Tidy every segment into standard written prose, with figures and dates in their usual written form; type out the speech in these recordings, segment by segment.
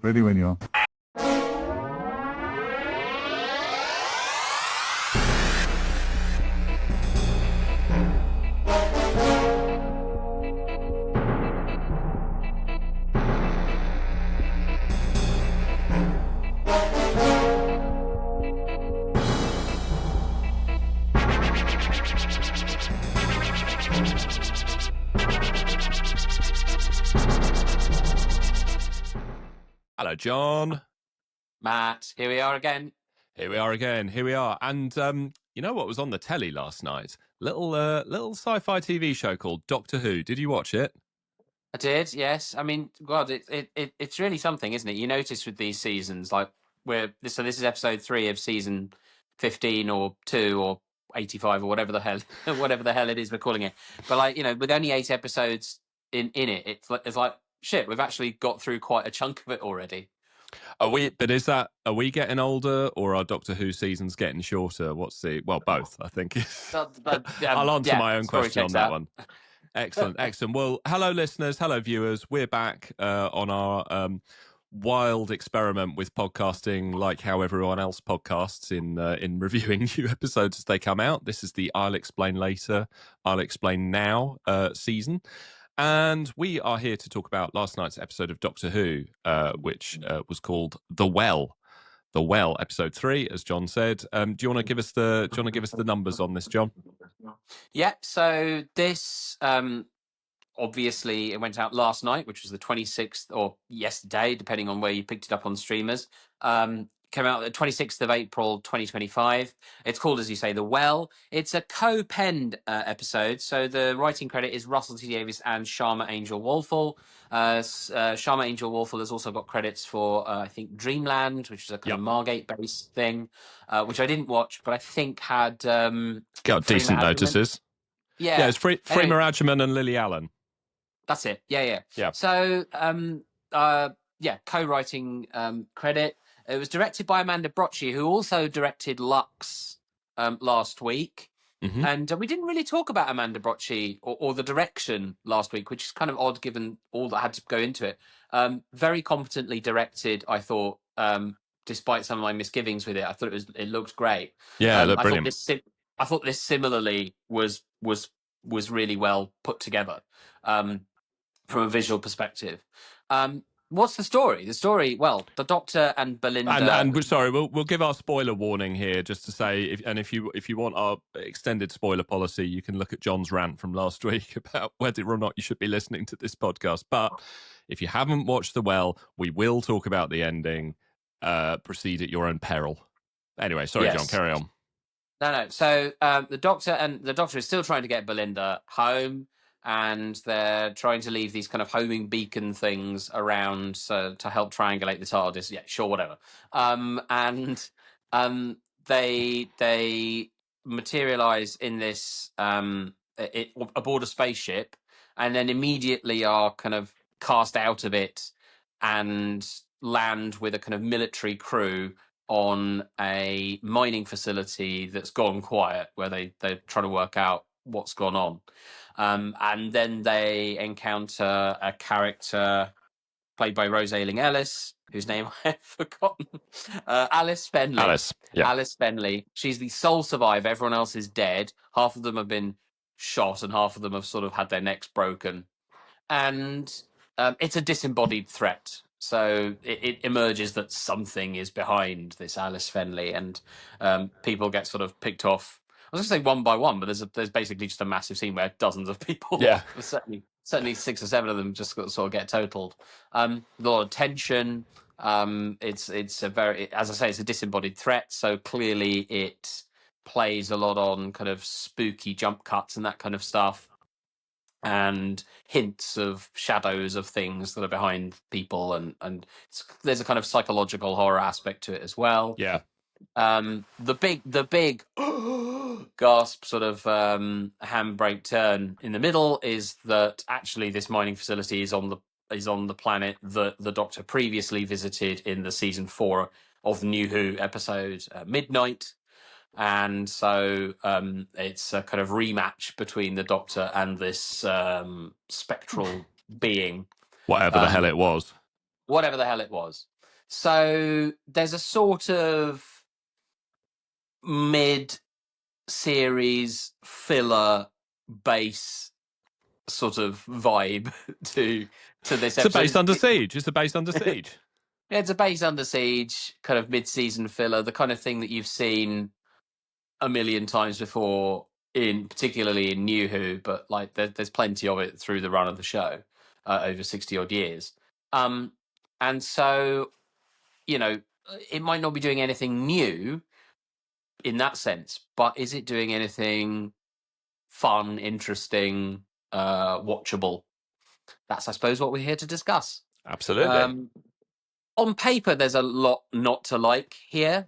Ready when you are. Hello, John. Matt, here we are again. Here we are. And you know what was on the telly last night? Little sci-fi TV show called Doctor Who. Did you watch it? I did, yes. I mean, God, it's really something, isn't it? You notice with these seasons, like this is episode 3 of season 15 or 2 or 85 or whatever the hell it is we're calling it. But like, with only 8 episodes in it, it's like shit. We've actually got through quite a chunk of it already. Are we getting older, or are Doctor Who seasons getting shorter? Both, I think. I'll answer my own question on that one. Excellent. Well, hello, listeners. Hello, viewers. We're back on our wild experiment with podcasting, like how everyone else podcasts in reviewing new episodes as they come out. This is the I'll Explain Later, I'll Explain Now season. And we are here to talk about last night's episode of Doctor Who, which was called The Well. The Well, episode 3, as John said. Do you want to give us the numbers on this, John? Yeah. So this, obviously, it went out last night, which was the 26th, or yesterday, depending on where you picked it up on streamers. Came out the 26th of April 2025. It's called, as you say, The Well. It's a co-penned episode. So the writing credit is Russell T Davies and Sharma Angel Walfall. Sharma Angel Walfall has also got credits for, I think, Dreamland, which is a kind of Margate-based thing, which I didn't watch, but I think had... got decent notices. Yeah, it's Freema Agyeman and Lily Allen. That's it. Yeah. So, co-writing credit. It was directed by Amanda Brocchi, who also directed Lux last week. Mm-hmm. And we didn't really talk about Amanda Brocchi or the direction last week, which is kind of odd given all that had to go into it. Very competently directed, I thought, despite some of my misgivings with it. I thought it looked great. Yeah, it looked brilliant. I thought this similarly was really well put together. From a visual perspective. What's the story? The story, well, the Doctor and Belinda... And we're sorry, we'll give our spoiler warning here, just to say, if you want our extended spoiler policy, you can look at John's rant from last week about whether or not you should be listening to this podcast. But if you haven't watched The Well, we will talk about the ending. Proceed at your own peril. Anyway, sorry, yes. John, carry on. No. So the Doctor is still trying to get Belinda home, and they're trying to leave these kind of homing beacon things around to help triangulate the TARDIS. Yeah, sure, whatever. And they materialize in this aboard a spaceship, and then immediately are kind of cast out of it and land with a kind of military crew on a mining facility that's gone quiet, where they're trying to work out what's gone on. And then they encounter a character played by Rose Ayling-Ellis, whose name I've forgotten. Alice Fenley. Alice Fenley. She's the sole survivor. Everyone else is dead. Half of them have been shot, and half of them have sort of had their necks broken. And it's a disembodied threat. So it emerges that something is behind this Alice Fenley, and people get sort of picked off. I was going to say one by one, but there's basically just a massive scene where dozens of people, certainly 6 or 7 of them, just sort of get totaled. A lot of tension. It's a very, as I say, it's a disembodied threat. So clearly it plays a lot on kind of spooky jump cuts and that kind of stuff, and hints of shadows of things that are behind people, and there's a kind of psychological horror aspect to it as well. Yeah. The big gasp sort of handbrake turn in the middle is that actually this mining facility is on the planet that the Doctor previously visited in the season 4 of the New Who episode Midnight. And so it's a kind of rematch between the Doctor and this spectral being. Whatever the hell it was. So there's a sort of mid-series filler base sort of vibe to this episode. It's a base under siege. It's a base under siege. It's a base under siege kind of mid-season filler, the kind of thing that you've seen a million times before, particularly in New Who, but like there's plenty of it through the run of the show over 60 odd years. And so, it might not be doing anything new in that sense, but is it doing anything fun, interesting, watchable? That's, I suppose, what we're here to discuss. Absolutely. On paper, there's a lot not to like here,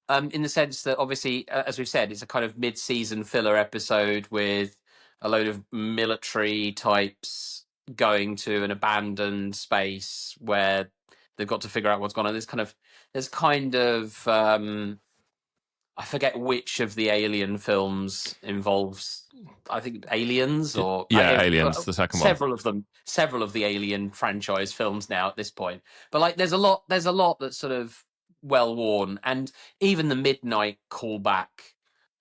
in the sense that, obviously, as we've said, it's a kind of mid-season filler episode with a load of military types going to an abandoned space where they've got to figure out what's gone on. There's kind of I forget which of the Alien films involves. I think Aliens or Aliens, the second one. Several of the Alien franchise films now at this point. But like, there's a lot that's sort of well worn, and even the Midnight callback.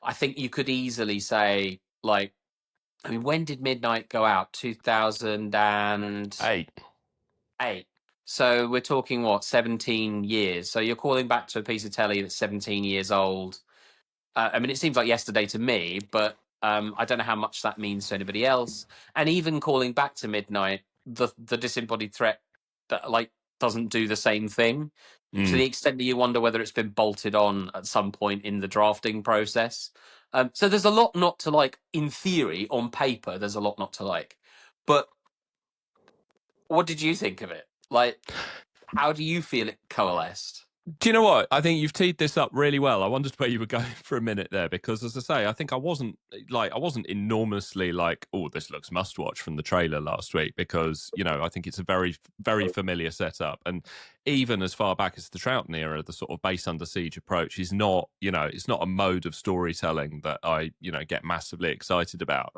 I think you could easily say, like, I mean, when did Midnight go out? 2008. So we're talking, what, 17 years? So you're calling back to a piece of telly that's 17 years old. I mean, it seems like yesterday to me, but I don't know how much that means to anybody else. And even calling back to Midnight, the disembodied threat that like doesn't do the same thing, to the extent that you wonder whether it's been bolted on at some point in the drafting process. So there's a lot not to like. In theory, on paper, there's a lot not to like. But what did you think of it? Like, how do you feel it coalesced? Do you know what? I think you've teed this up really well. I wondered where you were going for a minute there, because, as I say, I think I wasn't enormously like, oh, this looks must watch from the trailer last week, because, I think it's a very, very familiar setup. And even as far back as the Troughton era, the sort of base under siege approach is not, it's not a mode of storytelling that I, get massively excited about.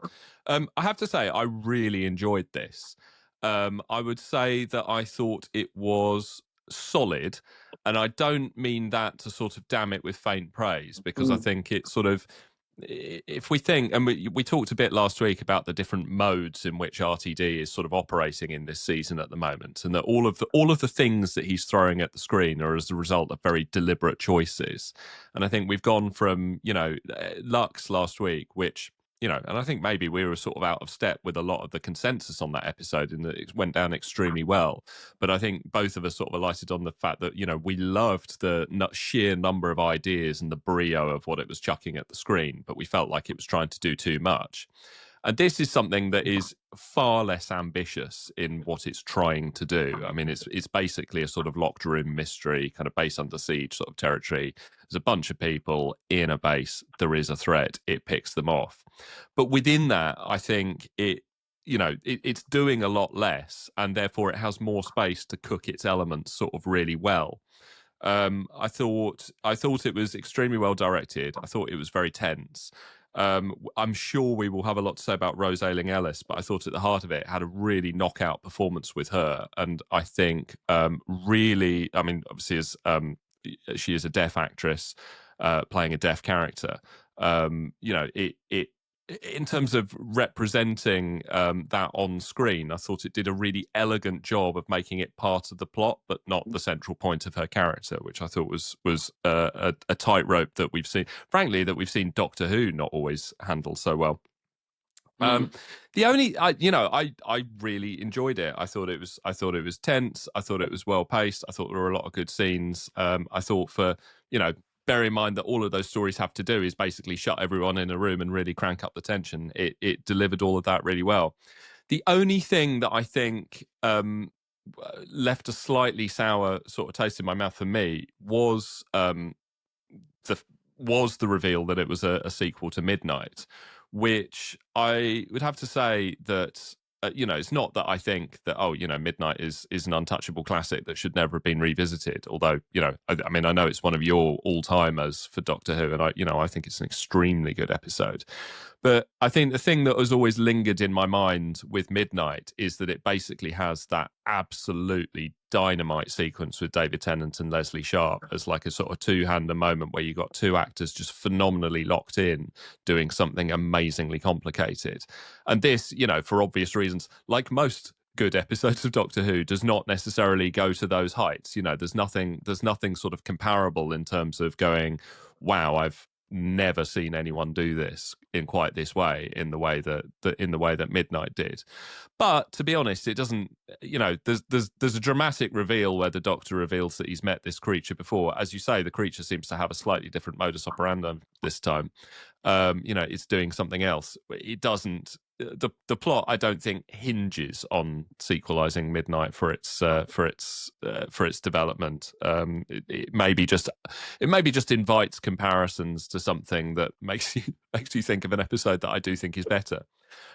I have to say, I really enjoyed this. I would say that I thought it was solid, and I don't mean that to sort of damn it with faint praise, because I think it's sort of, if we think, and we talked a bit last week about the different modes in which RTD is sort of operating in this season at the moment, and that all of the things that he's throwing at the screen are as a result of very deliberate choices. And I think we've gone from, Lux last week, which, and I think maybe we were sort of out of step with a lot of the consensus on that episode, in that it went down extremely well. But I think both of us sort of alighted on the fact that, we loved the sheer number of ideas and the brio of what it was chucking at the screen, but we felt like it was trying to do too much. And this is something that is far less ambitious in what it's trying to do. I mean, it's basically a sort of locked room mystery, kind of base under siege sort of territory. There's a bunch of people in a base. There is a threat. It picks them off. But within that, I think it's doing a lot less, and therefore it has more space to cook its elements sort of really well. I thought it was extremely well directed. I thought it was very tense. I'm sure we will have a lot to say about Rose Ayling-Ellis, but I thought at the heart of it had a really knockout performance with her. And I think really, I mean, obviously, as she is a deaf actress playing a deaf character, it in terms of representing that on screen, I thought it did a really elegant job of making it part of the plot, but not the central point of her character, which I thought was a tightrope that we've seen, frankly, that we've seen Doctor Who not always handle so well. The only, I really enjoyed it. I thought it was tense. I thought it was well paced. I thought there were a lot of good scenes. I thought bear in mind that all of those stories have to do is basically shut everyone in a room and really crank up the tension. It delivered all of that really well. The only thing that I think left a slightly sour sort of taste in my mouth for me was the reveal that it was a sequel to Midnight, which I would have to say that it's not that I think that Midnight is an untouchable classic that should never have been revisited. Although I mean, I know it's one of your all-timers for Doctor Who, and I think it's an extremely good episode. But I think the thing that has always lingered in my mind with Midnight is that it basically has that absolutely dynamite sequence with David Tennant and Leslie Sharp as like a sort of two-hander moment where you got two actors just phenomenally locked in doing something amazingly complicated. And this, you know, for obvious reasons, like most good episodes of Doctor Who, does not necessarily go to those heights. You know, there's nothing sort of comparable in terms of going, wow, I've never seen anyone do this in quite this way, in the way that Midnight did. But to be honest, it doesn't, you know, there's a dramatic reveal where the Doctor reveals that he's met this creature before. As you say, the creature seems to have a slightly different modus operandi this time. You know, it's doing something else. It doesn't. The plot, I don't think, hinges on sequelizing Midnight for its development. It maybe just invites comparisons to something that makes you think of an episode that I do think is better.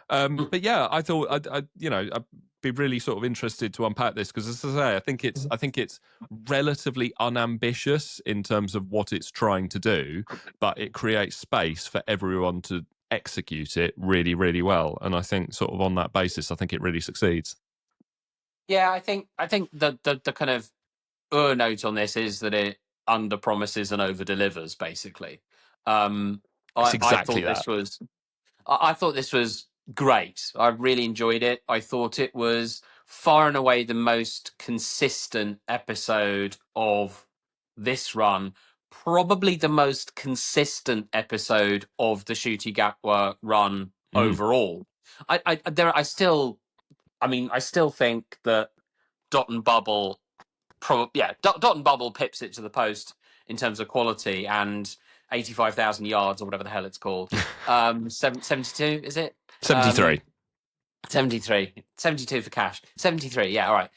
But yeah, I thought I'd be really sort of interested to unpack this, because, as I say, I think it's relatively unambitious in terms of what it's trying to do, but it creates space for everyone to execute it really, really well. And I think, sort of on that basis, I think it really succeeds. Yeah, I think the kind of note on this is that it under promises and over delivers, basically. It's exactly I thought this was great. I really enjoyed it. I thought it was far and away the most consistent episode of this run. Probably the most consistent episode of the Ncuti Gatwa run overall. I still think that Dot and Bubble, Dot and Bubble pips it to the post in terms of quality, and 85,000 yards, or whatever the hell it's called. 72, is it? 73. 72 for cash. 73, yeah, all right.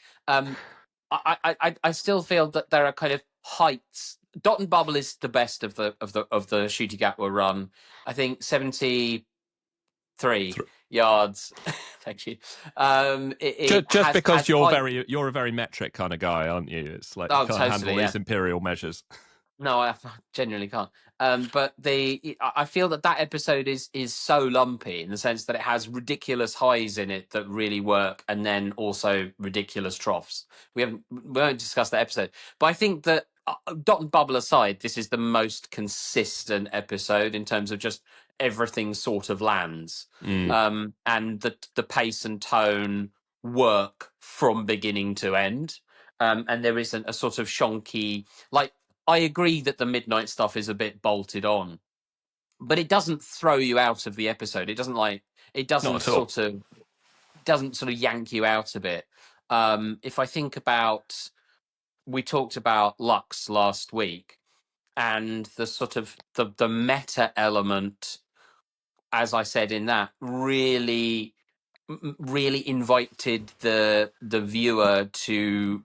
I still feel that there are kind of heights. Dot and Bubble is the best of the Ncuti Gatwa run. I think 73 yards. Thank you. Just because you're a very metric kind of guy, aren't you? It's like you can't handle these imperial measures. No, I genuinely can't. But I feel that episode is so lumpy, in the sense that it has ridiculous highs in it that really work, and then also ridiculous troughs. We won't discuss that episode, but I think that, Dot and Bubble aside, this is the most consistent episode in terms of just everything sort of lands, and the pace and tone work from beginning to end, and there isn't a sort of shonky, like. I agree that the Midnight stuff is a bit bolted on, but it doesn't throw you out of the episode. It doesn't sort of yank you out of it. If I think about, we talked about Lux last week, and the sort of the meta element, as I said in that, really invited the viewer to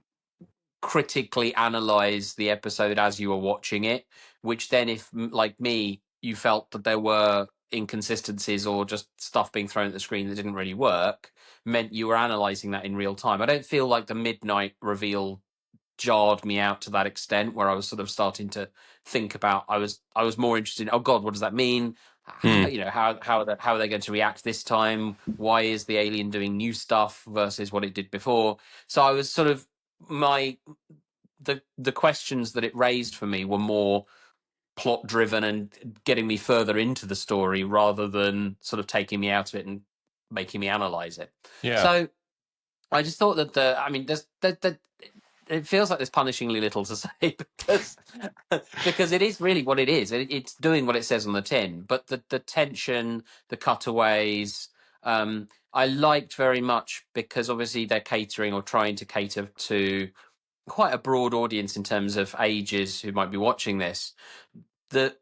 critically analyze the episode as you were watching it, which then, if, like me, you felt that there were inconsistencies or just stuff being thrown at the screen that didn't really work, meant you were analyzing that in real time. I don't feel like the Midnight reveal jarred me out to that extent, where I was sort of starting to think about, I was more interested in, oh god, what does that mean? You know, how are they going to react this time? Why is the alien doing new stuff versus what it did before? So I was sort of, the questions that it raised for me were more plot driven and getting me further into the story, rather than sort of taking me out of it and making me analyze it. Yeah. So I just thought that it feels like there's punishingly little to say, because it is really what it is. It's doing what it says on the tin, but the tension, the cutaways, I liked very much, because obviously they're catering, or trying to cater to, quite a broad audience in terms of ages who might be watching this. It's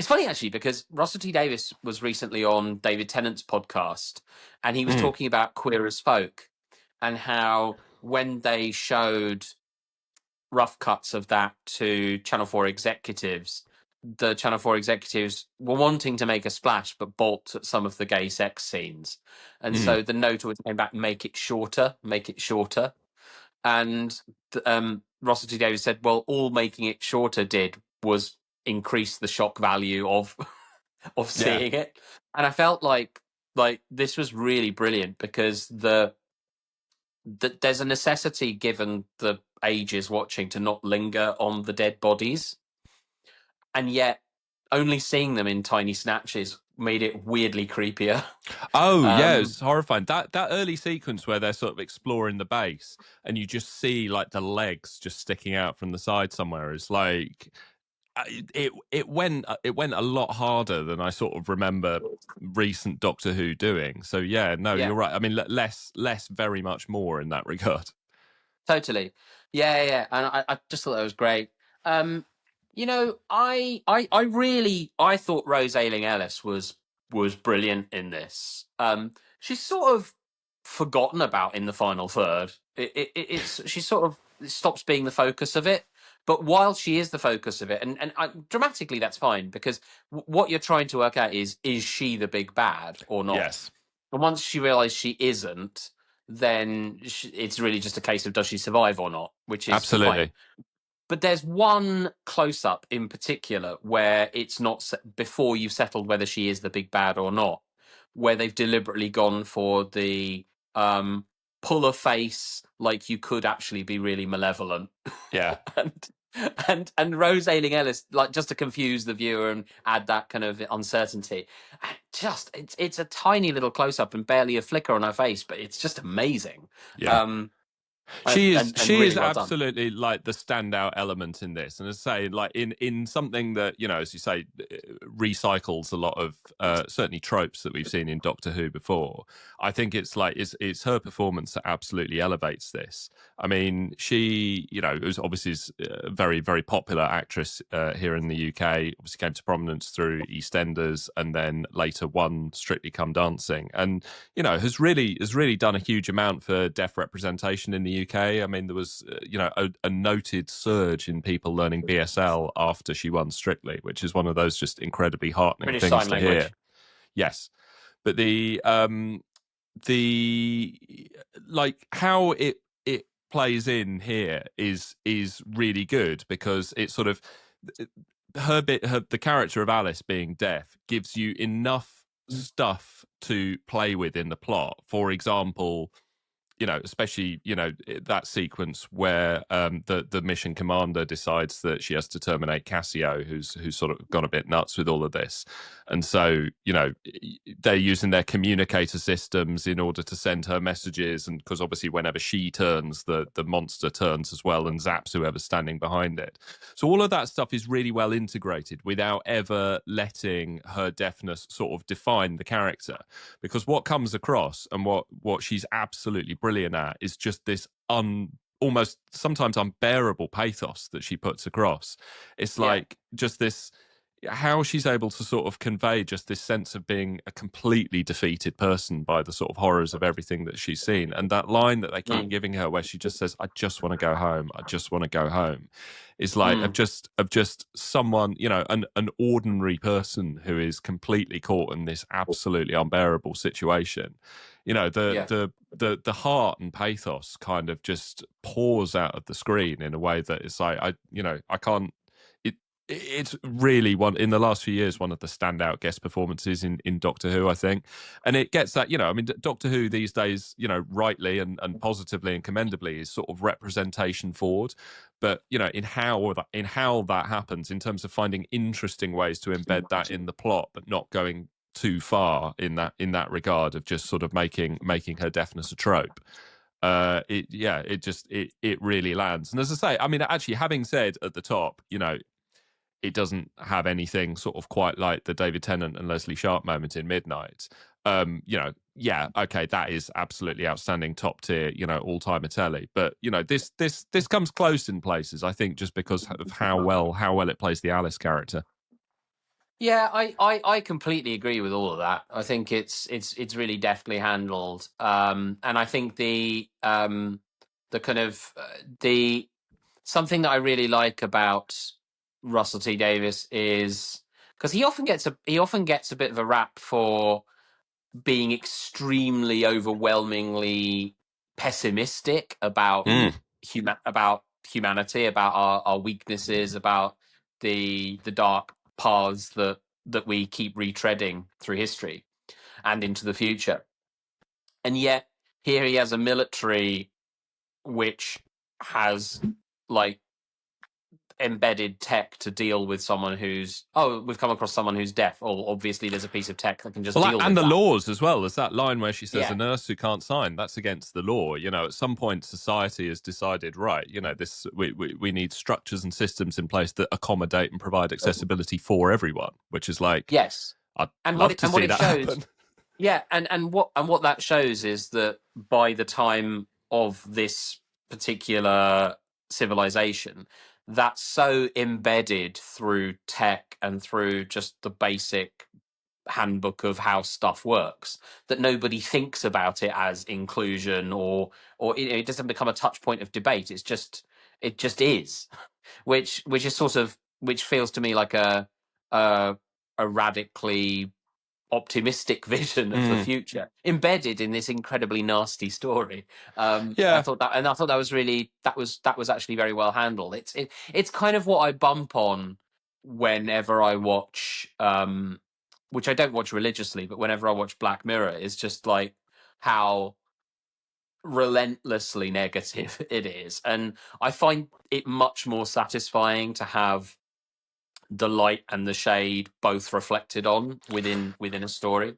funny, actually, because Russell T Davies was recently on David Tennant's podcast, and he was talking about Queer as Folk, and how when they showed rough cuts of that to Channel 4 executives, the Channel 4 executives were wanting to make a splash, but balked at some of the gay sex scenes. And so the note always came back, make it shorter. And Russell T Davies said, well, all making it shorter did was increase the shock value of seeing it. And I felt like this was really brilliant, because that there's a necessity, given the ages watching, to not linger on the dead bodies, and yet only seeing them in tiny snatches made it weirdly creepier. Oh yeah, it's horrifying. That early sequence where they're sort of exploring the base and you just see like the legs just sticking out from the side somewhere is like it went a lot harder than I sort of remember recent Doctor Who doing. So yeah, no, you're right. I mean, less, very much more in that regard. Totally, yeah, and I just thought that was great. You know, I thought Rose Ayling-Ellis was brilliant in this. She's sort of forgotten about in the final third. She sort of stops being the focus of it. But while she is the focus of it, and dramatically that's fine, because what you're trying to work out is she the big bad or not? Yes. And once she realised she isn't, then it's really just a case of does she survive or not, which is absolutely fine. But there's one close-up in particular where it's not before you've settled whether she is the big bad or not, where they've deliberately gone for the pull a face like you could actually be really malevolent. Yeah. and Rose Ayling-Ellis, like, just to confuse the viewer and add that kind of uncertainty. Just it's a tiny little close-up and barely a flicker on her face, but it's just amazing. Yeah. She is really well absolutely like the standout element in this, and as I say, like in something that, you know, as you say, recycles a lot of certainly tropes that we've seen in Doctor Who before. I think it's like it's her performance that absolutely elevates this. I mean, she, you know, was obviously a very, very popular actress here in the UK. Obviously came to prominence through EastEnders, and then later won Strictly Come Dancing, and you know, has really done a huge amount for deaf representation in the UK. I mean, there was, you know, a noted surge in people learning BSL after she won Strictly, which is one of those just incredibly heartening British things Sign to Language. hear. Yes, but the like how it plays in here is really good, because it's sort of the character of Alice being deaf gives you enough stuff to play with in the plot. For example, you know, especially, you know, that sequence where the mission commander decides that she has to terminate Cassio, who's sort of gone a bit nuts with all of this, and so, you know, they're using their communicator systems in order to send her messages, and because obviously whenever she turns, the monster turns as well and zaps whoever's standing behind it. So all of that stuff is really well integrated without ever letting her deafness sort of define the character, because what comes across and what she's absolutely brilliant at is just this almost sometimes unbearable pathos that she puts across. It's like just this, how she's able to sort of convey just this sense of being a completely defeated person by the sort of horrors of everything that she's seen. And that line that they keep giving her where she just says, I just want to go home, I just want to go home, is like of just someone, you know, an ordinary person who is completely caught in this absolutely unbearable situation. You know, the heart and pathos kind of just pours out of the screen in a way that is like, I can't. It's really one in the last few years, one of the standout guest performances in Doctor Who, I think. And it gets that, you know, I mean, Doctor Who these days, you know, rightly and positively and commendably is sort of representation forward. But, you know, in how that happens, in terms of finding interesting ways to embed that in the plot, but not going too far in that regard of just sort of making her deafness a trope. It really lands. And as I say, I mean, actually, having said at the top, you know, it doesn't have anything sort of quite like the David Tennant and Leslie Sharp moment in Midnight. You know, yeah, okay, that is absolutely outstanding, top tier, you know, all timer telly. But you know, this comes close in places, I think, just because of how well it plays the Alice character. Yeah, I completely agree with all of that. I think it's really deftly handled, and I think the kind of the something that I really like about Russell T Davies is because he often gets a bit of a rap for being extremely overwhelmingly pessimistic about humanity, about our weaknesses, about the dark paths that we keep retreading through history and into the future. And yet here he has a military which has like embedded tech to deal with someone who's we've come across someone who's deaf, or obviously there's a piece of tech that can just deal with and the that. laws as well. There's that line where she says Yeah. a nurse who can't sign, that's against the law. You know, at some point society has decided, right, you know, this we need structures and systems in place that accommodate and provide accessibility for everyone, which is like, Yes. I'd And love what it, to and what see it that shows happen. Yeah, and what that shows is that by the time of this particular civilization, that's so embedded through tech and through just the basic handbook of how stuff works that nobody thinks about it as inclusion, or it doesn't become a touch point of debate. It just is, which is sort of, which feels to me like a radically optimistic vision of the future embedded in this incredibly nasty story. I thought that was really, that was actually very well handled. It's kind of what I bump on whenever I watch, which I don't watch religiously, but whenever I watch Black Mirror, is just like how relentlessly negative it is, and I find it much more satisfying to have the light and the shade both reflected on within a story.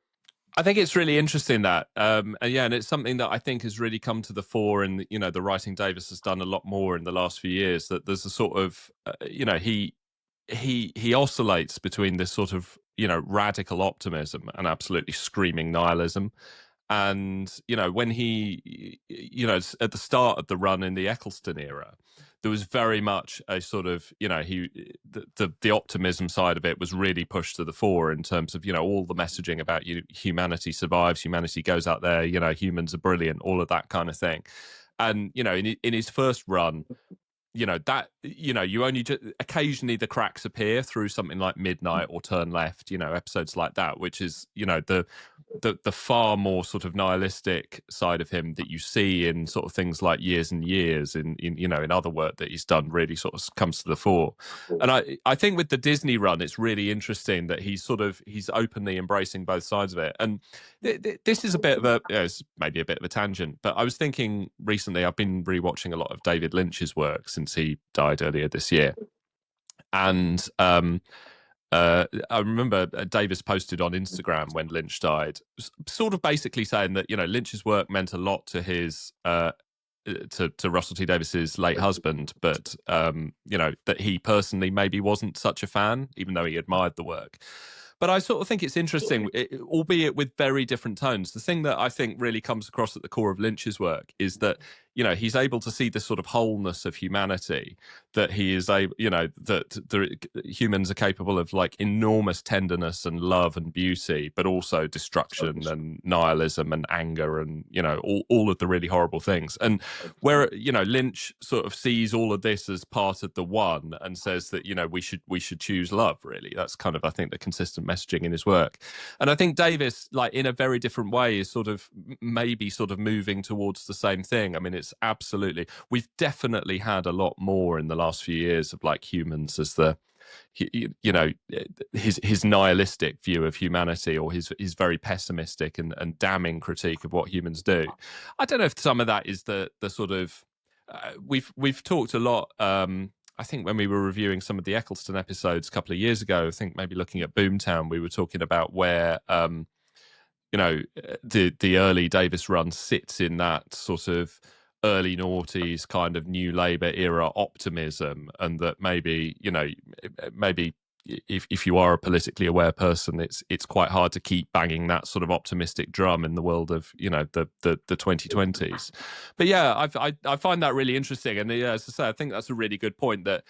I think it's really interesting that, and it's something that I think has really come to the fore, and you know, the writing Davis has done a lot more in the last few years. That there's a sort of, he oscillates between this sort of, you know, radical optimism and absolutely screaming nihilism. And you know, when he, you know, at the start of the run in the Eccleston era, there was very much a sort of, you know, the optimism side of it was really pushed to the fore in terms of, you know, all the messaging about humanity survives, humanity goes out there, you know, humans are brilliant, all of that kind of thing. And you know, in his first run, you know, that, you know, you only just occasionally the cracks appear through something like Midnight or Turn Left, you know, episodes like that, which is, you know, the far more sort of nihilistic side of him that you see in sort of things like Years and Years, in you know, in other work that he's done, really sort of comes to the fore. And I think with the Disney run, it's really interesting that he's openly embracing both sides of it. And this is a bit of a, you know, it's maybe a bit of a tangent, but I was thinking recently, I've been rewatching a lot of David Lynch's work since he died earlier this year. And I remember Davis posted on Instagram when Lynch died, sort of basically saying that, you know, Lynch's work meant a lot to his to Russell T Davis's late husband, but you know, that he personally maybe wasn't such a fan, even though he admired the work. But I sort of think it's interesting, albeit with very different tones. The thing that I think really comes across at the core of Lynch's work is that, you know, he's able to see this sort of wholeness of humanity, that he is able, you know, that humans are capable of like enormous tenderness and love and beauty, but also destruction and nihilism and anger and, you know, all of the really horrible things. And where, you know, Lynch sort of sees all of this as part of the one and says that, you know, we should choose love, really. That's kind of, I think, the consistent messaging in his work. And I think Davis, like in a very different way, is sort of maybe sort of moving towards the same thing. I mean, it's absolutely, we've definitely had a lot more in the last few years of like humans as the, you know, his nihilistic view of humanity, or his very pessimistic and damning critique of what humans do. I don't know if some of that is the sort of, we've talked a lot, I think when we were reviewing some of the Eccleston episodes a couple of years ago, I think maybe looking at Boomtown, we were talking about where, you know, the early Davis run sits in that sort of early noughties kind of New Labour era optimism, and that maybe, you know, maybe if you are a politically aware person, it's quite hard to keep banging that sort of optimistic drum in the world of, you know, the 2020s. But yeah, I find that really interesting, and yeah, as I say, I think that's a really good point, that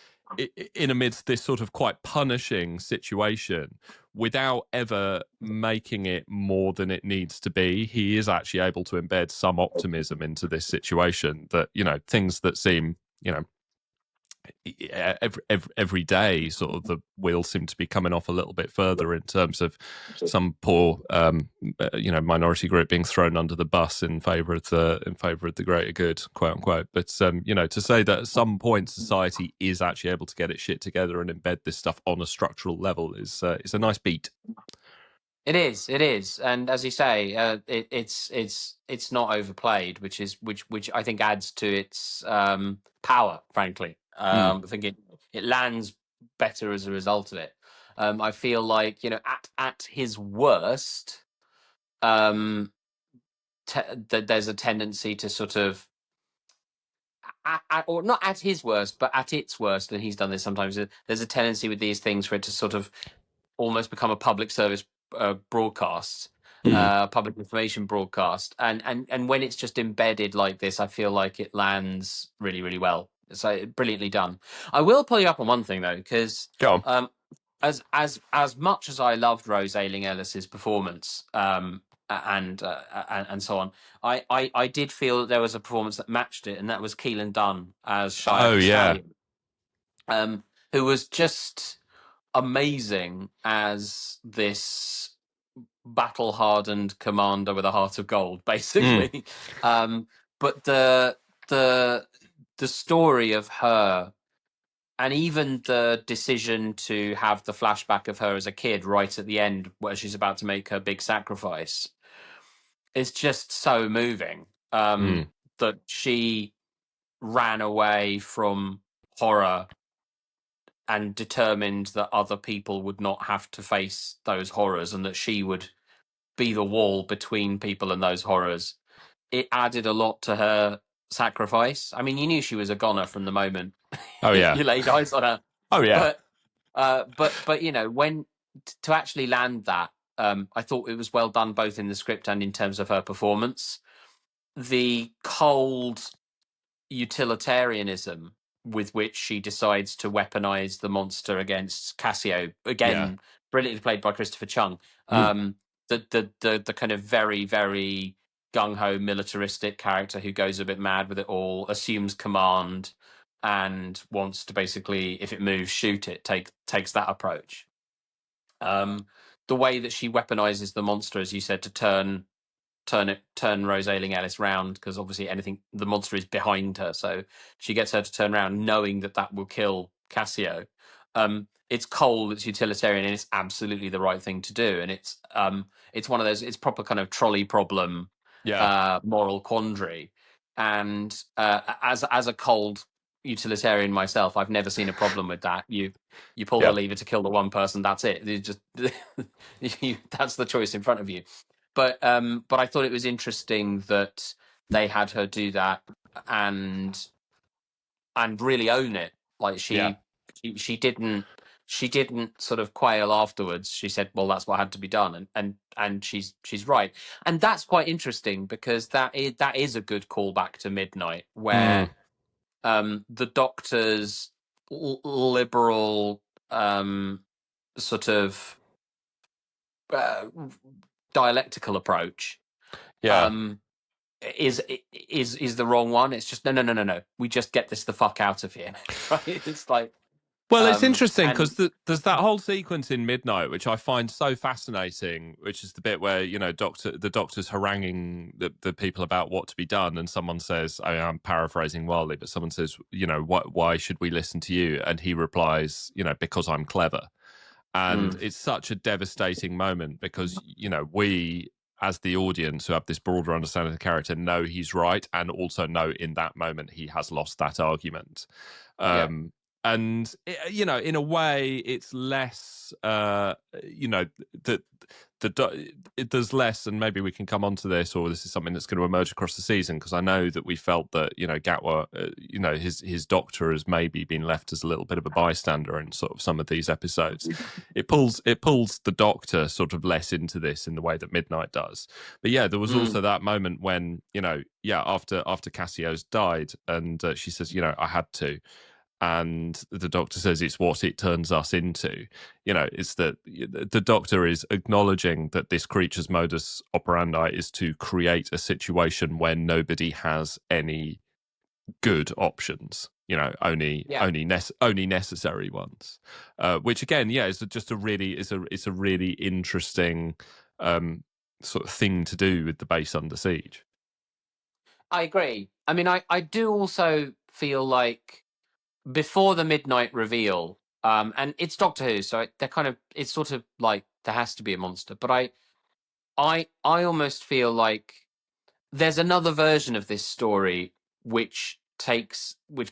in amidst this sort of quite punishing situation, without ever making it more than it needs to be, he is actually able to embed some optimism into this situation, that, you know, things that seem, you know, every day, sort of the wheels seem to be coming off a little bit further in terms of some poor, you know, minority group being thrown under the bus in favour of the greater good, quote unquote. But you know, to say that at some point society is actually able to get its shit together and embed this stuff on a structural level is a nice beat. It is, and as you say, it's not overplayed, which I think adds to its power. Frankly, I think it lands better as a result of it. I feel like, at his worst, there's a tendency to sort of, or not at his worst, but at its worst, and he's done this sometimes. There's a tendency with these things for it to sort of almost become a public service broadcast, public information broadcast, and when it's just embedded like this, I feel like it lands really, really well. So brilliantly done. I will pull you up on one thing though, because as much as I loved Rose Ayling-Ellis's performance, and so on, I did feel that there was a performance that matched it, and that was Keelan Dunn as Shia Stallion, who was just amazing as this battle-hardened commander with a heart of gold, basically. But the story of her, and even the decision to have the flashback of her as a kid right at the end, where she's about to make her big sacrifice, is just so moving. That she ran away from horror and determined that other people would not have to face those horrors, and that she would be the wall between people and those horrors. It added a lot to her sacrifice. I mean, you knew she was a goner from the moment you laid eyes on her. But when to actually land that, I thought it was well done, both in the script and in terms of her performance. The cold utilitarianism with which she decides to weaponize the monster against Cassio, again, brilliantly played by Christopher Chung. The kind of very, very gung-ho militaristic character who goes a bit mad with it all, assumes command, and wants to basically, if it moves, shoot it, takes that approach. The way that she weaponizes the monster, as you said, to turn Rose Ayling-Ellis round, because obviously the monster is behind her, so she gets her to turn around knowing that will kill Cassio. It's cold, it's utilitarian, and it's absolutely the right thing to do. And it's one of those, it's proper kind of trolley problem, moral quandary. And as a cold utilitarian myself, I've never seen a problem with that. You pull the lever to kill the one person, that's it. You just that's the choice in front of you. But I thought it was interesting that they had her do that and really own it. Like she didn't sort of quail afterwards. She said, "Well, that's what had to be done," and she's right. And that's quite interesting, because that is a good callback to Midnight, where the Doctor's liberal sort of dialectical approach is the wrong one. It's just no. We just get this the fuck out of here. Right? It's like, well, it's interesting because there's that whole sequence in Midnight which I find so fascinating, which is the bit where the doctor's haranguing the people about what to be done, and someone says, I'm paraphrasing wildly, but someone says, why should we listen to you? And he replies, because I'm clever. And it's such a devastating moment, because we, as the audience who have this broader understanding of the character, know he's right, and also know in that moment he has lost that argument. And in a way, it's less, there's less, and maybe we can come on to this, or this is something that's going to emerge across the season, because I know that we felt that Gatwa, his doctor has maybe been left as a little bit of a bystander in sort of some of these episodes. It pulls the doctor sort of less into this in the way that Midnight does. But there was also that moment when after Cassio's died, and she says, I had to. And the doctor says it's what it turns us into. It's that the doctor is acknowledging that this creature's modus operandi is to create a situation where nobody has any good options. Only necessary ones. Which again, is just a really interesting sort of thing to do with the base under siege. I agree. I mean, I do also feel like, before the Midnight reveal, And it's Doctor Who, so it's sort of like there has to be a monster. But I almost feel like there's another version of this story which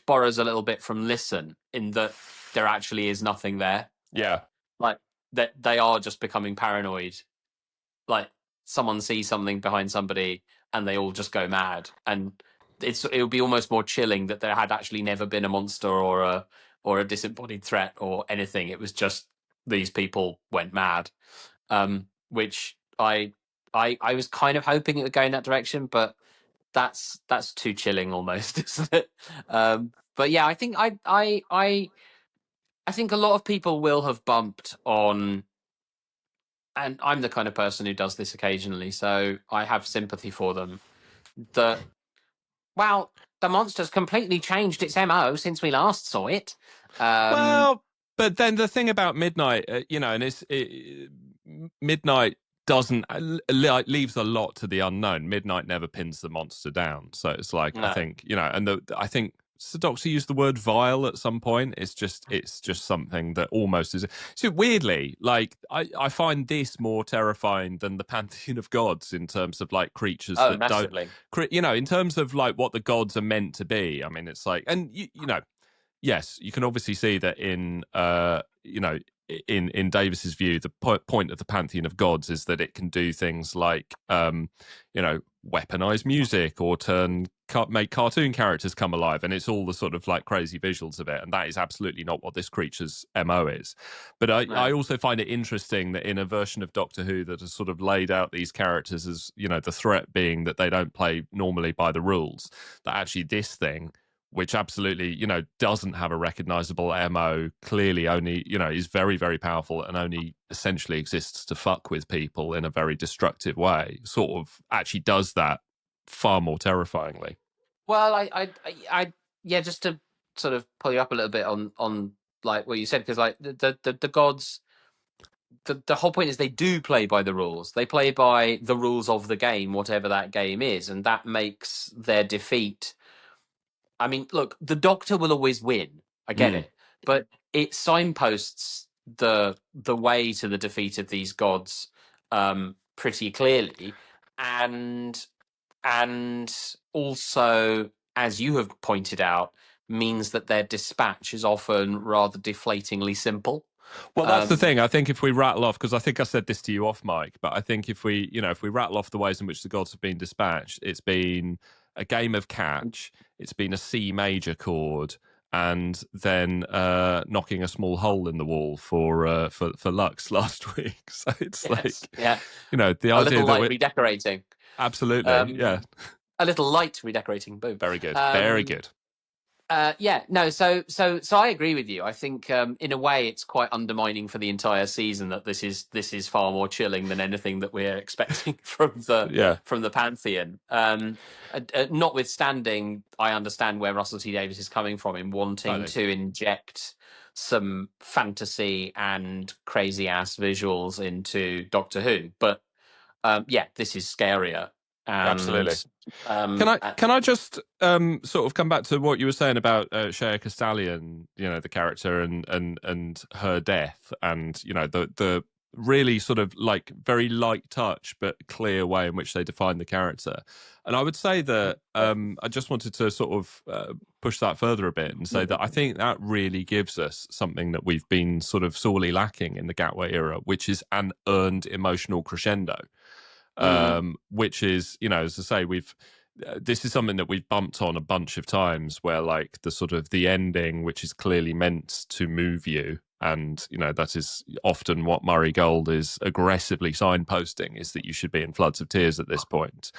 borrows a little bit from Listen, in that there actually is nothing there. Yeah. Like that they are just becoming paranoid. Like someone sees something behind somebody and they all just go mad. And it would be almost more chilling that there had actually never been a monster or a disembodied threat or anything. It was just these people went mad. Which I was kind of hoping it would go in that direction, but that's too chilling almost, isn't it? But yeah, I think I think a lot of people will have bumped on, and I'm the kind of person who does this occasionally, so I have sympathy for them. That, well, the monster's completely changed its MO since we last saw it. Well, but then the thing about Midnight, and Midnight doesn't leaves a lot to the unknown. Midnight never pins the monster down, so it's like, no. I think, and I think the Doctor used the word vile at some point. It's just something that almost is. So weirdly, like I find this more terrifying than the pantheon of gods in terms of like creatures that massively. don't, in terms of like what the gods are meant to be. I mean, it's like, and yes, you can obviously see that in in Davis's view, the point of the pantheon of gods is that it can do things like weaponize music or make cartoon characters come alive, and it's all the sort of like crazy visuals of it, and that is absolutely not what this creature's MO is. But I also find it interesting that in a version of Doctor Who that has sort of laid out these characters as, the threat being that they don't play normally by the rules, that actually this thing, which absolutely, doesn't have a recognizable MO, clearly only, is very, very powerful and only essentially exists to fuck with people in a very destructive way, sort of actually does that far more terrifyingly. Well, I just to sort of pull you up a little bit on like what you said, because like the gods, the whole point is they do play by the rules. They play by the rules of the game, whatever that game is, and that makes their defeat. I mean, look, the Doctor will always win. I get it, but it signposts the way to the defeat of these gods pretty clearly, and also, as you have pointed out, means that their dispatch is often rather deflatingly simple. Well, that's the thing. I think if we rattle off, because I think I said this to you off mic, but I think if we rattle off the ways in which the gods have been dispatched, it's been a game of catch, it's been a C major chord, and then knocking a small hole in the wall for Lux last week. So it's the idea little that light redecorating. Absolutely, yeah. A little light redecorating. Boom. Very good. Very good. So I agree with you. I think in a way it's quite undermining for the entire season that this is far more chilling than anything that we're expecting from the pantheon. Notwithstanding, I understand where Russell T Davies is coming from in wanting to inject some fantasy and crazy ass visuals into Doctor Who, but this is scarier. Absolutely. Can I just sort of come back to what you were saying about Shea Castellian, the character and her death, and the really sort of like very light touch but clear way in which they define the character. And I would say that I just wanted to sort of push that further a bit and say that I think that really gives us something that we've been sort of sorely lacking in the Gatway era, which is an earned emotional crescendo. Which is, as I say, this is something that we've bumped on a bunch of times, where like the sort of the ending, which is clearly meant to move you, and that is often what Murray Gold is aggressively signposting, is that you should be in floods of tears at this point.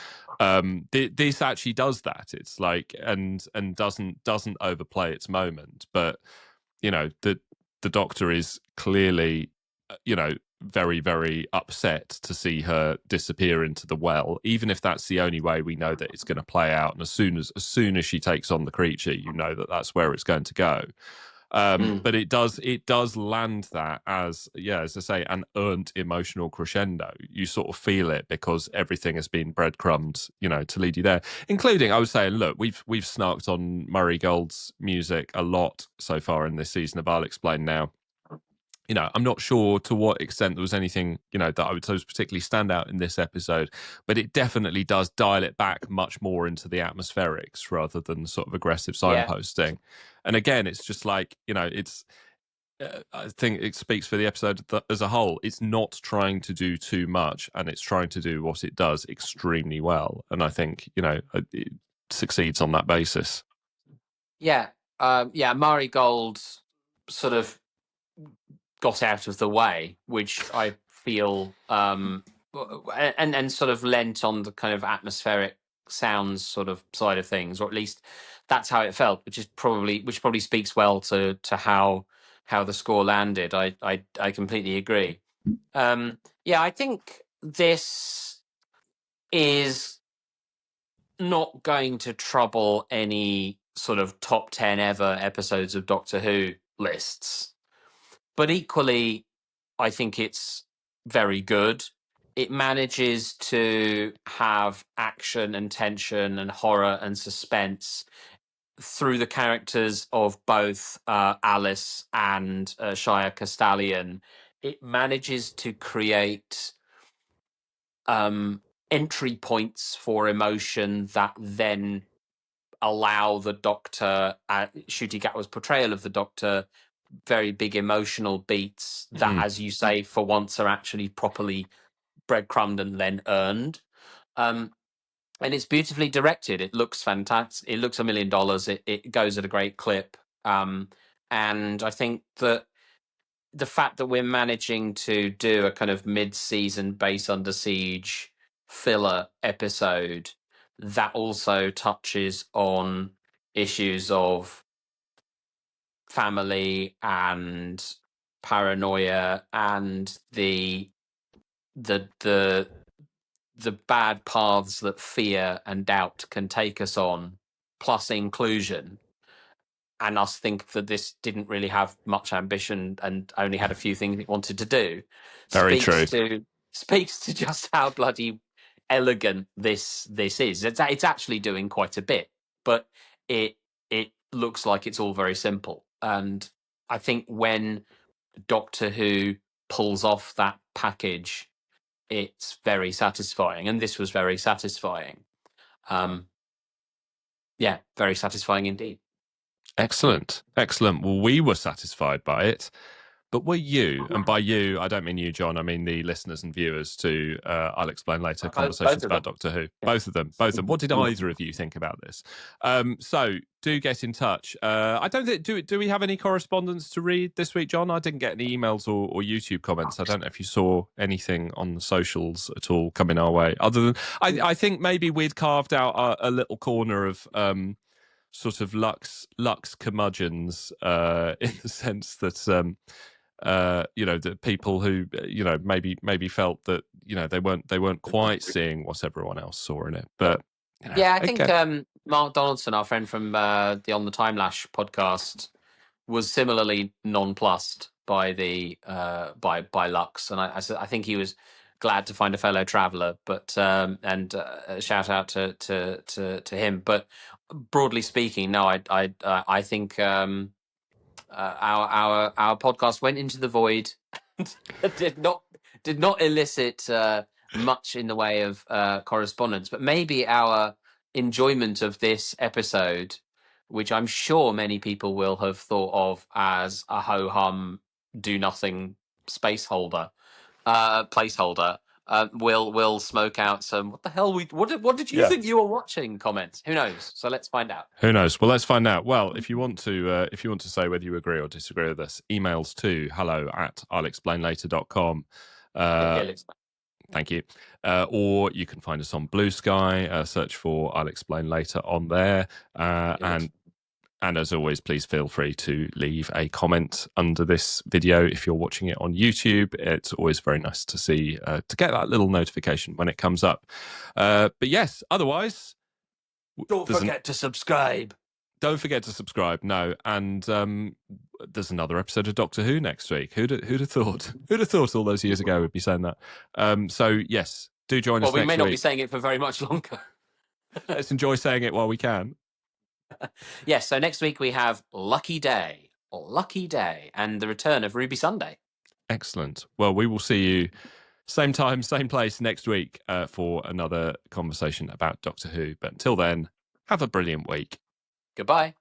This actually does that. It's like and doesn't overplay its moment, but the Doctor is clearly very, very upset to see her disappear into the well, even if that's the only way we know that it's going to play out. And as soon as she takes on the creature, that that's where it's going to go. But it does land that as I say, an earned emotional crescendo. You sort of feel it because everything has been breadcrumbed, to lead you there. Including, I was saying, look, we've snarked on Murray Gold's music a lot so far in this season of I'll Explain Now. I'm not sure to what extent there was anything, that I would say was particularly stand out in this episode, but it definitely does dial it back much more into the atmospherics rather than sort of aggressive signposting. And again, it's just like, it's, I think it speaks for the episode as a whole. It's not trying to do too much, and it's trying to do what it does extremely well. And I think, it succeeds on that basis. Yeah. Mari Gold sort of got out of the way, which I feel, and sort of lent on the kind of atmospheric sounds sort of side of things, or at least that's how it felt, which probably speaks well to how the score landed. I completely agree. I think this is not going to trouble any sort of top 10 ever episodes of Doctor Who lists. But equally, I think it's very good. It manages to have action and tension and horror and suspense through the characters of both Alice and Shia Castellian. It manages to create entry points for emotion that then allow the Doctor, Ncuti Gatwa's portrayal of the Doctor, very big emotional beats that, as you say, for once are actually properly breadcrumbed and then earned. And it's beautifully directed. It looks fantastic. It looks $1 million. It goes at a great clip. And I think that the fact that we're managing to do a kind of mid-season Base Under Siege filler episode that also touches on issues of family and paranoia and the bad paths that fear and doubt can take us on, plus inclusion, and us think that this didn't really have much ambition and only had a few things it wanted to do. Very true. Speaks to just how bloody elegant this is. It's actually doing quite a bit, but it looks like it's all very simple. And I think when Doctor Who pulls off that package, it's very satisfying, and this was very satisfying. Very satisfying indeed. Excellent. Well, we were satisfied by it, but were you? And by you, I don't mean you, John. I mean the listeners and viewers to I'll Explain Later conversations about Doctor Who. Yeah. Both of them. What did either of you think about this? So do get in touch. I don't think, do we have any correspondence to read this week, John? I didn't get any emails or YouTube comments. I don't know if you saw anything on the socials at all coming our way. Other than, I think maybe we'd carved out a little corner of sort of Lux curmudgeons in the sense that the people who maybe felt that they weren't quite seeing what everyone else saw in it. But I think Mark Donaldson, our friend from the On the Time Lash podcast, was similarly nonplussed by the by Lux, and I think he was glad to find a fellow traveller. But and a shout out to him. But broadly speaking, no, I think our podcast went into the void. did not elicit much in the way of correspondence, but maybe our enjoyment of this episode, which I'm sure many people will have thought of as a ho-hum, do-nothing placeholder, will smoke out some "what the hell what did you think you were watching" comments. Who knows? So let's find out. Who knows? Well, let's find out. Well, if you want to say whether you agree or disagree with us, emails to hello@I'llExplainLater.com. Thank you. Or you can find us on Blue Sky. Search for I'll Explain Later on there. And as always, please feel free to leave a comment under this video if you're watching it on YouTube. It's always very nice to see, to get that little notification when it comes up. But yes, otherwise, don't forget to subscribe. Don't forget to subscribe. No, and there's another episode of Doctor Who next week. Who'd have thought? Who'd have thought all those years ago we'd be saying that? So yes, do join us. Well, we may not be saying it for very much longer. Let's enjoy saying it while we can. Yes. So next week we have Lucky Day, and the return of Ruby Sunday. Excellent. Well, we will see you same time, same place next week for another conversation about Doctor Who. But until then, have a brilliant week. Goodbye.